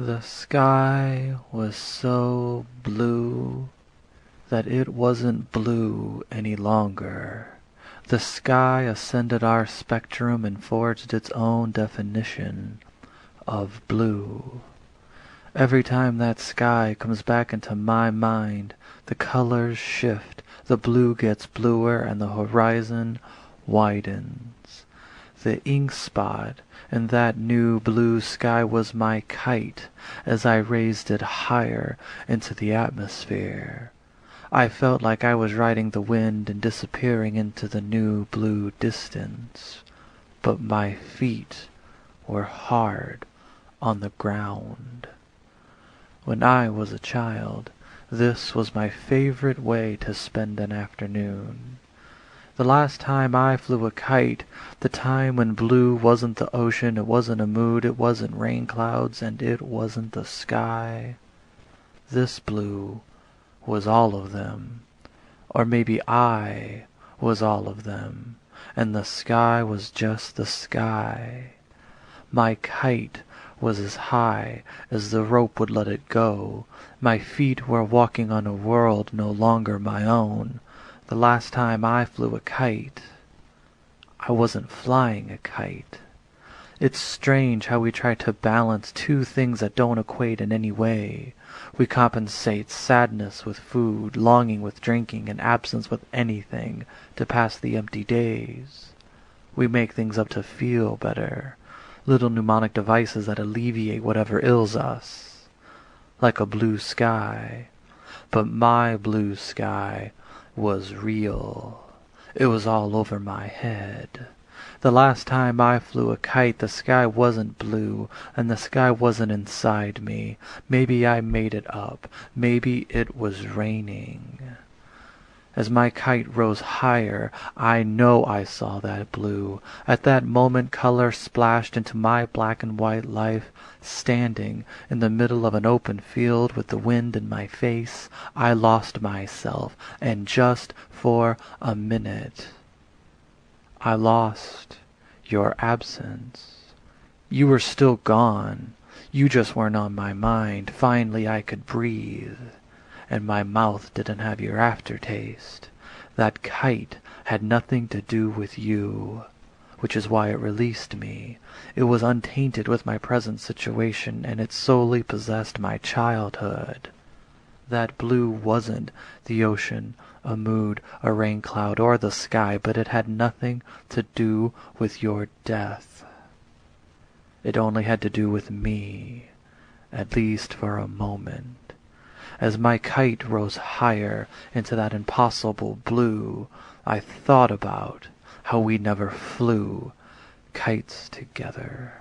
The sky was so blue that it wasn't blue any longer. The sky ascended our spectrum and forged its own definition of blue. Every time that sky comes back into my mind, the colors shift, the blue gets bluer, and the horizon widens. The ink spot in that new blue sky was my kite as I raised it higher into the atmosphere. I felt like I was riding the wind and disappearing into the new blue distance, but my feet were hard on the ground. When I was a child, this was my favorite way to spend an afternoon. The last time I flew a kite, the time when blue wasn't the ocean, it wasn't a mood, it wasn't rain clouds, and it wasn't the sky. This blue was all of them. Or maybe I was all of them, and the sky was just the sky. My kite was as high as the rope would let it go. My feet were walking on a world no longer my own. The last time I flew a kite, I wasn't flying a kite. It's strange how we try to balance two things that don't equate in any way. We compensate sadness with food, longing with drinking, and absence with anything to pass the empty days. We make things up to feel better, little mnemonic devices that alleviate whatever ails us, like a blue sky. But my blue sky was real. It was all over my head. The last time I flew a kite, the sky wasn't blue, and the sky wasn't inside me. Maybe I made it up. Maybe it was raining. As my kite rose higher, I know I saw that blue. At that moment, color splashed into my black and white life. Standing in the middle of an open field with the wind in my face, I lost myself, and just for a minute, I lost your absence. You were still gone. You just weren't on my mind. Finally I could breathe, and my mouth didn't have your aftertaste. That kite had nothing to do with you, which is why it released me. It was untainted with my present situation, and it solely possessed my childhood. That blue wasn't the ocean, a mood, a rain cloud, or the sky, but it had nothing to do with your death. It only had to do with me, at least for a moment. As my kite rose higher into that impossible blue, I thought about how we never flew kites together.